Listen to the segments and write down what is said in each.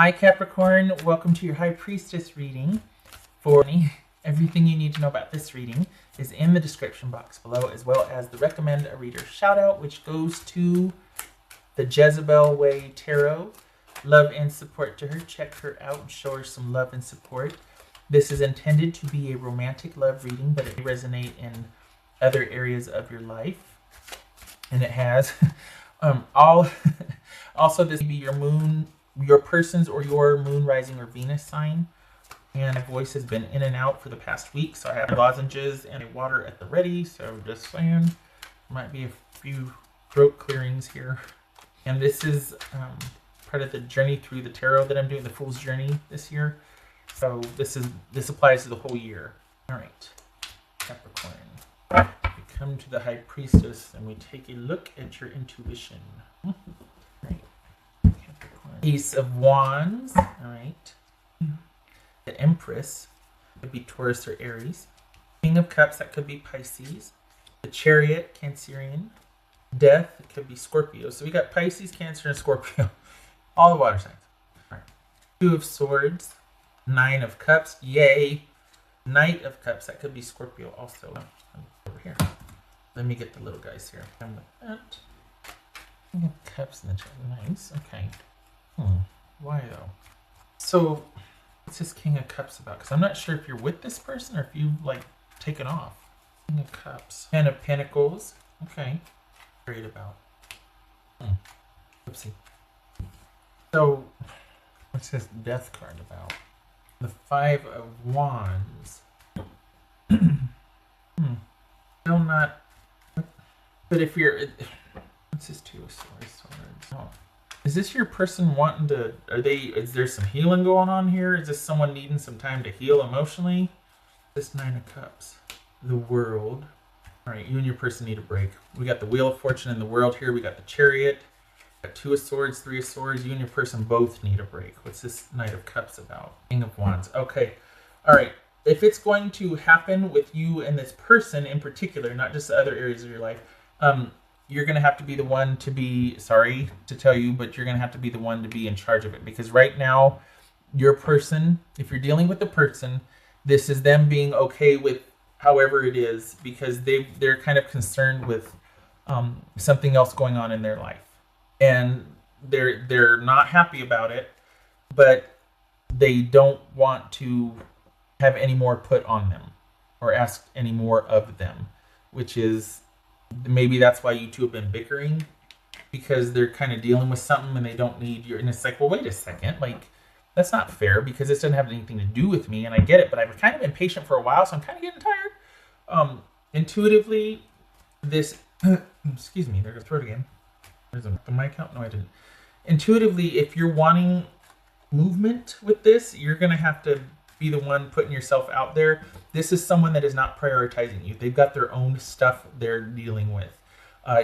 Hi Capricorn, welcome to your High Priestess reading. For me, everything you need to know about this reading is in the description box below, as well as the recommend a reader shout out, which goes to the Jezebel Way Tarot. Love and support to her. Check her out and show her some love and support. This is intended to be a romantic love reading, but it may resonate in other areas of your life. And it has also this may be your moon, your person's or your moon, rising, or Venus sign. And my voice has been in and out for the past week, so I have lozenges and water at the ready. So just saying, might be a few throat clearings here. And this is part of the journey through the tarot that I'm doing, the Fool's Journey this year. So this applies to the whole year. All right, Capricorn. We come to the High Priestess and we take a look at your intuition. Right. Capricorn. Ace of Wands. All right. The Empress could be Taurus or Aries. King of Cups, that could be Pisces. The Chariot, Cancerian. Death, it could be Scorpio. So we got Pisces, Cancer, and Scorpio. All the water signs. All right. Two of Swords. Nine of Cups. Yay. Knight of Cups, that could be Scorpio also. Over here. Let me get the little guys here. Come with that. King of Cups and the Chariot. Nice. Okay. Why though? So what's this King of Cups about? Because I'm not sure if you're with this person or if you've like taken off. King of Cups. Ten of Pentacles. Okay. Worried about. Oopsie. So what's this Death card about? The Five of Wands. Still not. But if you're, what's this Two of Swords? Oh. Is this your person wanting to? Is there some healing going on here? Is this someone needing some time to heal emotionally? This Nine of Cups. The World. All right, you and your person need a break. We got the Wheel of Fortune in the World here. We got the Chariot. We got Two of Swords, Three of Swords. You and your person both need a break. What's this Knight of Cups about? King of Wands. Okay. All right. If it's going to happen with you and this person in particular, not just the other areas of your life, you're going to have to be the one to be, sorry to tell you, but you're going to have to be the one to be in charge of it. Because right now, your person, if you're dealing with the person, this is them being okay with however it is, because they're kind of concerned with something else going on in their life. And they're not happy about it, but they don't want to have any more put on them or ask any more of them, which is maybe that's why you two have been bickering, because they're kind of dealing with something and they don't need your, and it's like, well, wait a second, like that's not fair because this doesn't have anything to do with me, and I get it, but I've kind of been patient for a while, so I'm kind of getting tired. Intuitively, this excuse me, there's a throat again. There's the mic out. No, I didn't. Intuitively, if you're wanting movement with this, you're gonna have to be the one putting yourself out there. This is someone that is not prioritizing you. They've got their own stuff they're dealing with.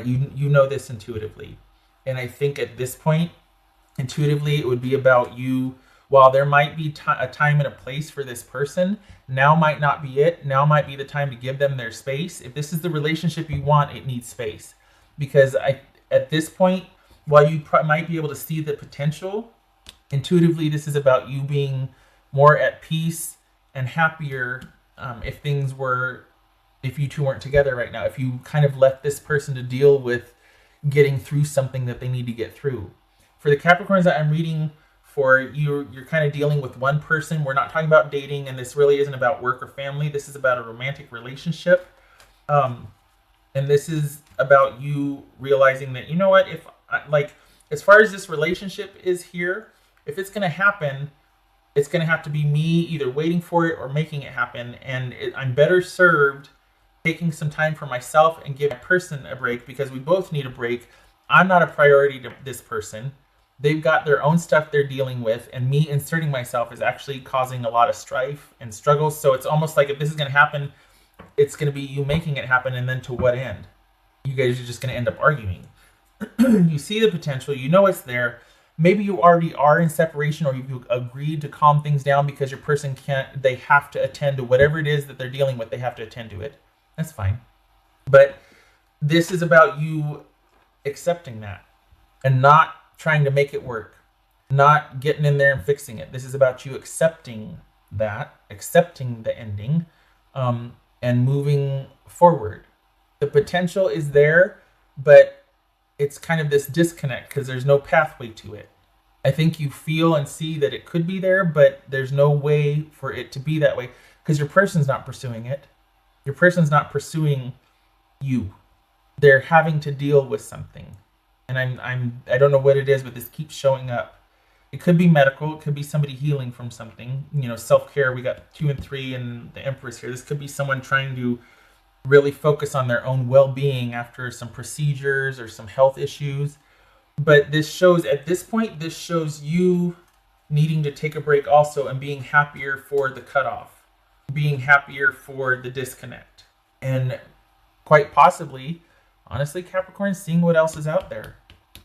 You know this intuitively, and I think at this point, intuitively, it would be about you. While there might be a time and a place for this person, now might not be it. Now might be the time to give them their space. If this is the relationship you want, it needs space. Because at this point, while you might be able to see the potential, intuitively, this is about you being more at peace and happier if you two weren't together right now. If you kind of left this person to deal with getting through something that they need to get through. For the Capricorns that I'm reading for, you're kind of dealing with one person. We're not talking about dating, and this really isn't about work or family. This is about a romantic relationship. And this is about you realizing that, you know what, if as far as this relationship is here, if it's going to happen, it's going to have to be me either waiting for it or making it happen. And I'm better served taking some time for myself and giving my person a break, because we both need a break. I'm not a priority to this person. They've got their own stuff they're dealing with, and me inserting myself is actually causing a lot of strife and struggles. So it's almost like if this is going to happen, it's going to be you making it happen, and then to what end? You guys are just going to end up arguing. You see the potential. You know it's there. Maybe you already are in separation, or you've agreed to calm things down because your person can't, they have to attend to whatever it is that they're dealing with. They have to attend to it. That's fine. But this is about you accepting that and not trying to make it work. not getting in there and fixing it. This is about you accepting accepting the ending, and moving forward. The potential is there, but it's kind of this disconnect because there's no pathway to it. I think you feel and see that it could be there, but there's no way for it to be that way because your person's not pursuing it. Your person's not pursuing you. They're having to deal with something. And I don't know what it is, but this keeps showing up. It could be medical. It could be somebody healing from something. Self-care. We got 2 and 3 and the Empress here. This could be someone trying to really focus on their own well-being after some procedures or some health issues. But this shows, at this point, this shows you needing to take a break also and being happier for the cutoff, being happier for the disconnect. And quite possibly, honestly, Capricorn, seeing what else is out there.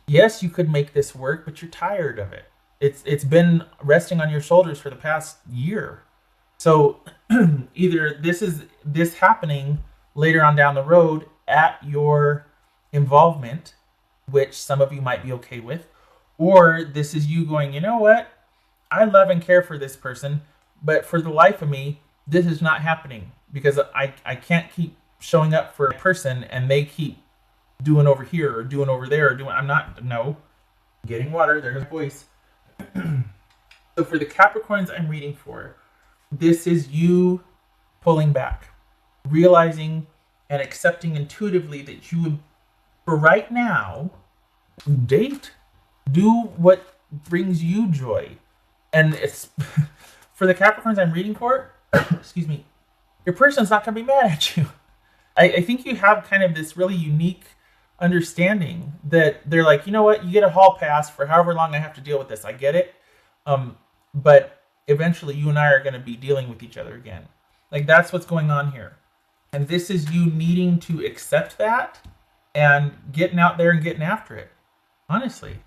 Yes, you could make this work, but you're tired of it. It's been resting on your shoulders for the past year. So either this happening later on down the road at your involvement, which some of you might be okay with, or this is you going, you know what? I love and care for this person, but for the life of me, this is not happening because I can't keep showing up for a person and they keep doing over here or doing over there or doing, getting water, there's a voice. So for the Capricorns I'm reading for, this is you pulling back, realizing and accepting intuitively that you would, for right now, date, do what brings you joy. And it's for the Capricorns I'm reading for, excuse me, your person's not going to be mad at you. I think you have kind of this really unique understanding that they're like, you know what, you get a hall pass for however long I have to deal with this. I get it. But eventually you and I are going to be dealing with each other again. Like that's what's going on here. And this is you needing to accept that and getting out there and getting after it. Honestly,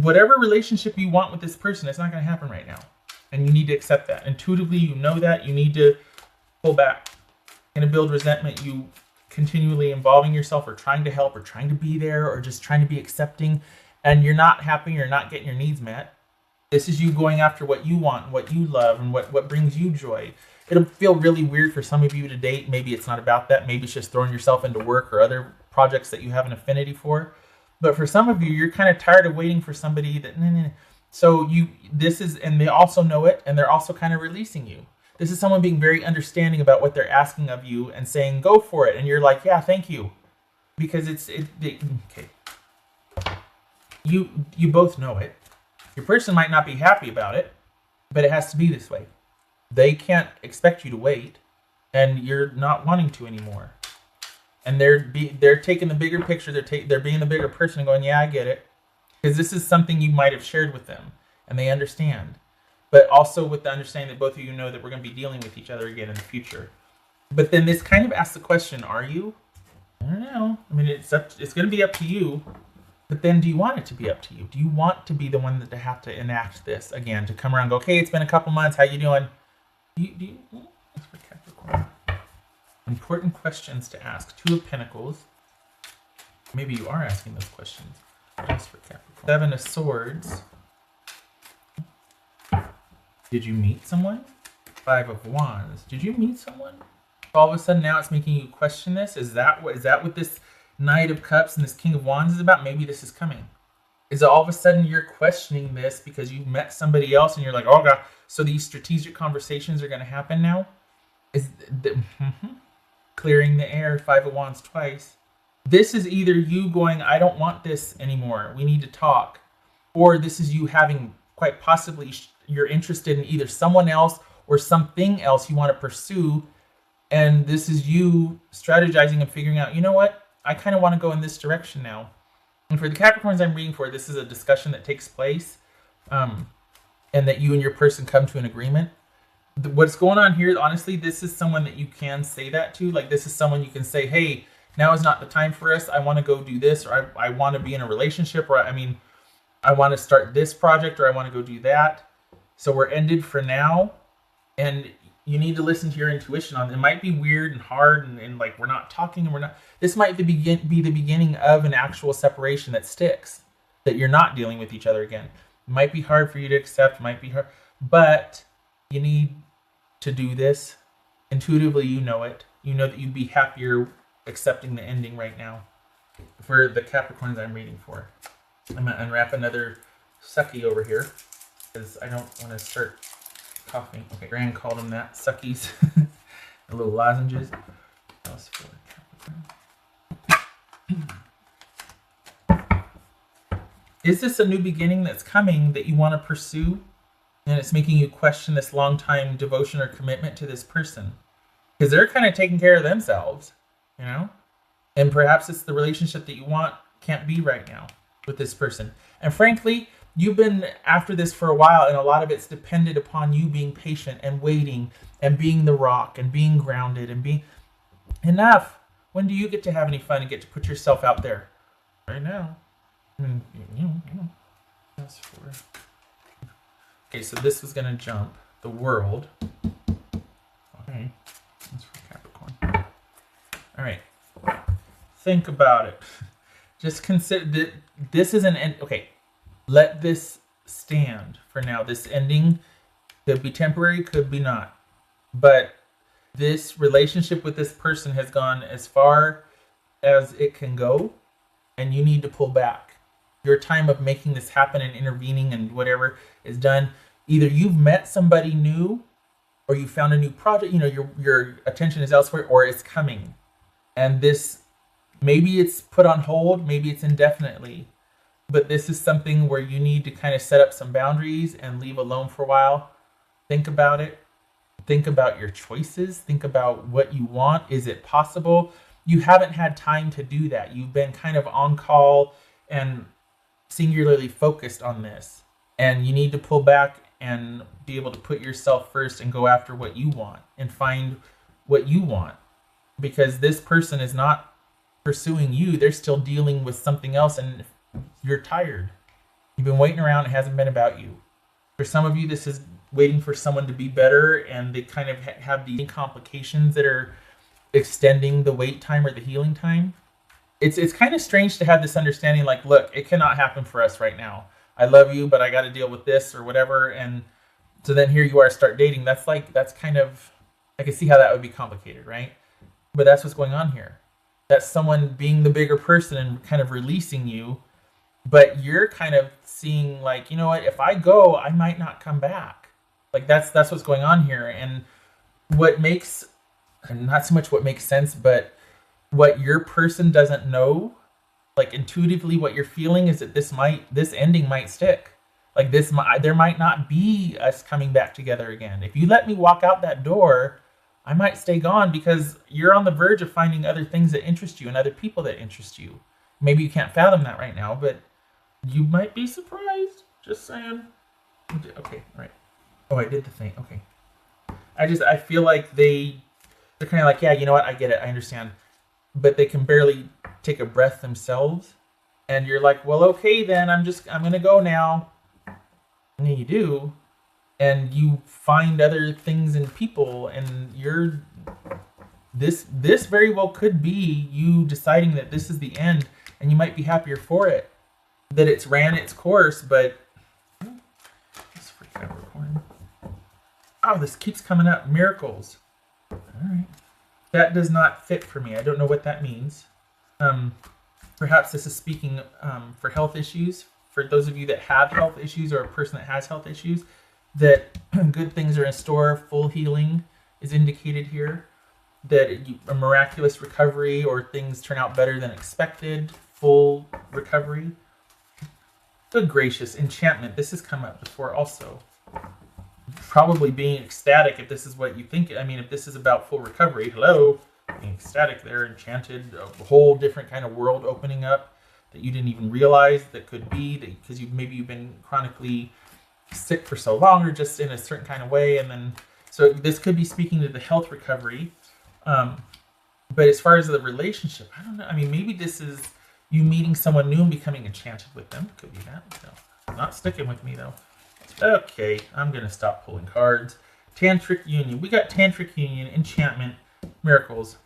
whatever relationship you want with this person, it's not going to happen right now. And you need to accept that. Intuitively, you know that. You need to pull back. Going to build resentment, you continually involving yourself or trying to help or trying to be there or just trying to be accepting, and you're not happy, you're not getting your needs met. This is you going after what you want, what you love, and what brings you joy. It'll feel really weird for some of you to date. Maybe it's not about that. Maybe it's just throwing yourself into work or other projects that you have an affinity for. But for some of you, you're kind of tired of waiting for somebody that, So and they also know it, and they're also kind of releasing you. This is someone being very understanding about what they're asking of you and saying, go for it. And you're like, yeah, thank you. Because okay. You both know it. Your person might not be happy about it, but it has to be this way. They can't expect you to wait, and you're not wanting to anymore. And they're taking the bigger picture. They're being the bigger person and going, yeah, I get it. Because this is something you might have shared with them, and they understand. But also with the understanding that both of you know that we're going to be dealing with each other again in the future. But then this kind of asks the question, are you? I don't know. I mean, it's going to be up to you. But then do you want it to be up to you? Do you want to be the one that to have to enact this again? To come around and go, okay, it's been a couple months. How you doing? That's for Capricorn. Important questions to ask. 2 of Pentacles. Maybe you are asking those questions. That's for Capricorn. 7 of Swords. Did you meet someone? 5 of Wands. Did you meet someone? All of a sudden now it's making you question this. Is that what this Knight of Cups and this King of Wands is about? Maybe this is coming. Is it all of a sudden you're questioning this because you met somebody else and you're like, oh God, so these strategic conversations are going to happen now? Clearing the air, 5 of Wands twice. This is either you going, I don't want this anymore. We need to talk. Or this is you having quite possibly you're interested in either someone else or something else you want to pursue. And this is you strategizing and figuring out, you know what? I kind of want to go in this direction now. And for the Capricorns I'm reading for, this is a discussion that takes place and that you and your person come to an agreement. What's going on here, honestly, this is someone that you can say that to. Like this is someone you can say, hey, now is not the time for us. I want to go do this, or I want to be in a relationship, or I want to start this project, or I want to go do that. So we're ended for now, and you need to listen to your intuition on it. It might be weird and hard, and like we're not talking, and we're not. This might be the beginning of an actual separation that sticks, that you're not dealing with each other again. It might be hard for you to accept, might be hard, but you need to do this. Intuitively, you know it. You know that you'd be happier accepting the ending right now. For the Capricorns I'm reading for. I'm going to unwrap another sucky over here because I don't want to start coughing. Okay, Gran called them that. Suckies. The little lozenges. Else for Capricorn. Is this a new beginning that's coming that you want to pursue? And it's making you question this long time devotion or commitment to this person. Because they're kind of taking care of themselves, you know? And perhaps it's the relationship that you want can't be right now with this person. And frankly, you've been after this for a while, and a lot of it's depended upon you being patient and waiting and being the rock and being grounded and being enough. When do you get to have any fun and get to put yourself out there? Right now. I mean, you know. That's for... Okay, so this is going to jump the world. Okay, that's for Capricorn. All right. Think about it. Just consider that this is an end. Okay, let this stand for now. This ending could be temporary, could be not. But this relationship with this person has gone as far as it can go, and you need to pull back. Your time of making this happen and intervening and whatever is done. Either you've met somebody new, or you found a new project. You know, your attention is elsewhere, or it's coming, and this. Maybe it's put on hold, maybe it's indefinitely, but this is something where you need to kind of set up some boundaries and leave alone for a while. Think about it. Think about your choices. Think about what you want. Is it possible? You haven't had time to do that. You've been kind of on call and singularly focused on this. And you need to pull back and be able to put yourself first and go after what you want and find what you want. Because this person is not pursuing you, they're still dealing with something else, and you're tired. You've been waiting around, it hasn't been about you. For some of you, this is waiting for someone to be better, and they kind of have these complications that are extending the wait time or the healing time. It's kind of strange to have this understanding, like, look, it cannot happen for us right now. I love you, but I got to deal with this or whatever, and so then here you are, start dating. That's kind of, I can see how that would be complicated, right? But that's what's going on here. That's someone being the bigger person and kind of releasing you, but you're kind of seeing like, you know what, if I go, I might not come back. Like that's what's going on here. And what makes, and not so much what makes sense, but what your person doesn't know, like intuitively what you're feeling is that this ending might stick. Like there might not be us coming back together again. If you let me walk out that door, I might stay gone because you're on the verge of finding other things that interest you and other people that interest you. Maybe you can't fathom that right now, but you might be surprised. Just saying. Okay, all right. Oh, I did the thing. Okay. I feel like they're kind of like, yeah, you know what? I get it. I understand. But they can barely take a breath themselves. And you're like, well, okay, then I'm going to go now. And then you do. And you find other things in people, and this very well could be you deciding that this is the end, and you might be happier for it, that it's ran its course. But this for Capricorn. Oh, this keeps coming up. Miracles. All right, that does not fit for me. I don't know what that means. Perhaps this is speaking for health issues. For those of you that have health issues, or a person that has health issues. That good things are in store, full healing is indicated here. That a miraculous recovery or things turn out better than expected, full recovery. Good gracious, enchantment. This has come up before also. Probably being ecstatic if this is what you think. I mean, if this is about full recovery, hello, being ecstatic there, enchanted, a whole different kind of world opening up that you didn't even realize that could be, because maybe you've been chronically sick for so long or just in a certain kind of way, and then so this could be speaking to the health recovery, but as far as the relationship, I don't know. I mean, maybe this is you meeting someone new and becoming enchanted with them. Could be that. No, not sticking with me though. Okay, I'm gonna stop pulling cards. Tantric union. We got tantric union, enchantment, miracles.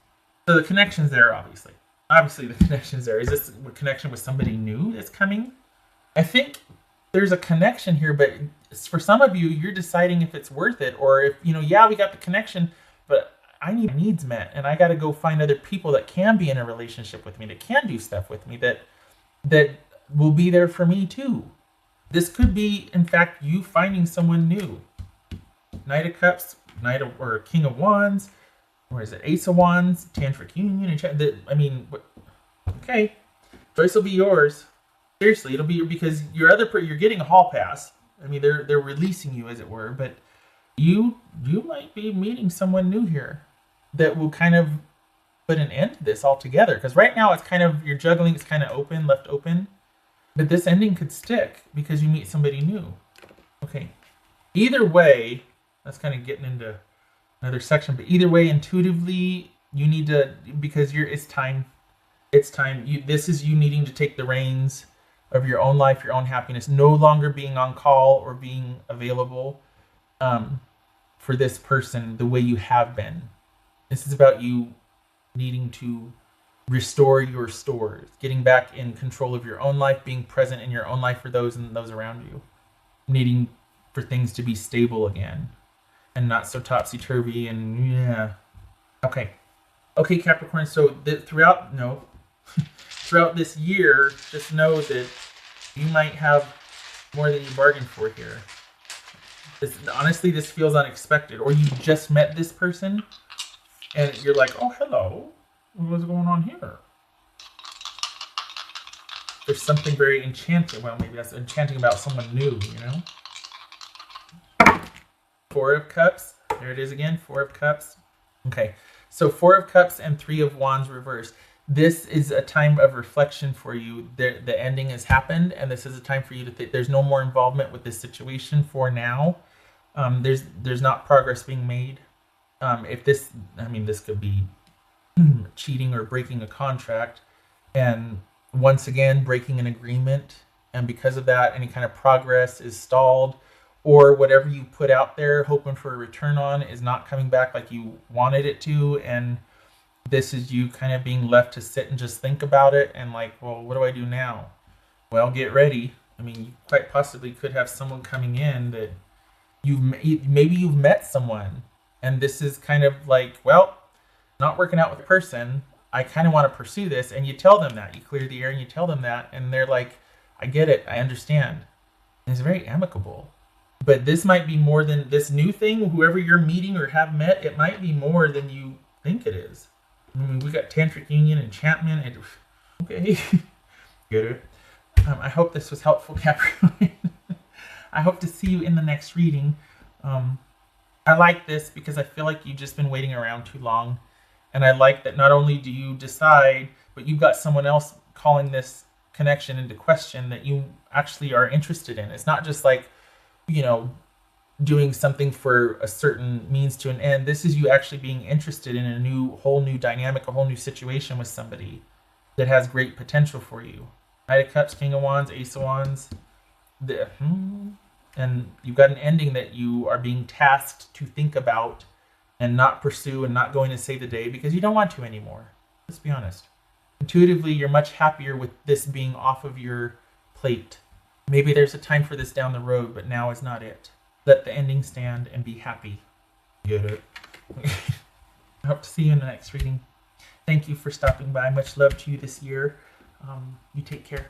So the connection's there, obviously the connection's there. Is this a connection with somebody new that's coming? I think there's a connection here, but for some of you, you're deciding if it's worth it, or if, yeah, we got the connection, but I need needs met, and I got to go find other people that can be in a relationship with me, that can do stuff with me, that will be there for me too. This could be, in fact, you finding someone new. Knight of Cups, or King of Wands, or is it Ace of Wands, Tantric Union, okay, choice will be yours. Seriously, it'll be because you're getting a hall pass. I mean, they're releasing you, as it were, but you might be meeting someone new here that will kind of put an end to this altogether. Because right now it's kind of, you're juggling, it's kind of left open. But this ending could stick because you meet somebody new. Okay. Either way, that's kind of getting into another section. But either way, intuitively, you need to, because it's time. It's time. This is you needing to take the reins of your own life, your own happiness, no longer being on call or being available for this person the way you have been. This is about you needing to restore your stores, getting back in control of your own life, being present in your own life for those and those around you, needing for things to be stable again and not so topsy-turvy and yeah. Okay, Capricorn, so throughout this year, just know that you might have more than you bargained for here. Honestly, this feels unexpected. Or you just met this person and you're like, oh, hello. What's going on here? There's something very enchanting. Well, maybe that's enchanting about someone new, Four of Cups. There it is again. Four of Cups. Okay. So Four of Cups and Three of Wands reversed. This is a time of reflection for you. The ending has happened, and this is a time for you to think there's no more involvement with this situation for now. There's not progress being made. This could be cheating or breaking a contract, and once again breaking an agreement, and because of that, any kind of progress is stalled, or whatever you put out there hoping for a return on is not coming back like you wanted it to, and this is you kind of being left to sit and just think about it and like, well, what do I do now? Well, get ready. I mean, you quite possibly could have someone coming in that maybe you've met someone, and this is kind of like, well, not working out with the person. I kind of want to pursue this, and you tell them that. You clear the air and you tell them that, and they're like, I get it. I understand. And it's very amicable. But this might be more than this new thing. Whoever you're meeting or have met, it might be more than you think it is. I mean, we got Tantric Union, Enchantment, and okay, get it. I hope this was helpful, Capricorn. I hope to see you in the next reading. I like this because I feel like you've just been waiting around too long. And I like that not only do you decide, but you've got someone else calling this connection into question that you actually are interested in. It's not just like, doing something for a certain means to an end. This is you actually being interested in a whole new dynamic, a whole new situation with somebody that has great potential for you. Knight of Cups, King of Wands, Ace of Wands. And you've got an ending that you are being tasked to think about and not pursue and not going to save the day because you don't want to anymore. Let's be honest. Intuitively, you're much happier with this being off of your plate. Maybe there's a time for this down the road, but now is not it. Let the ending stand and be happy. Get it? I hope to see you in the next reading. Thank you for stopping by. Much love to you this year. You take care.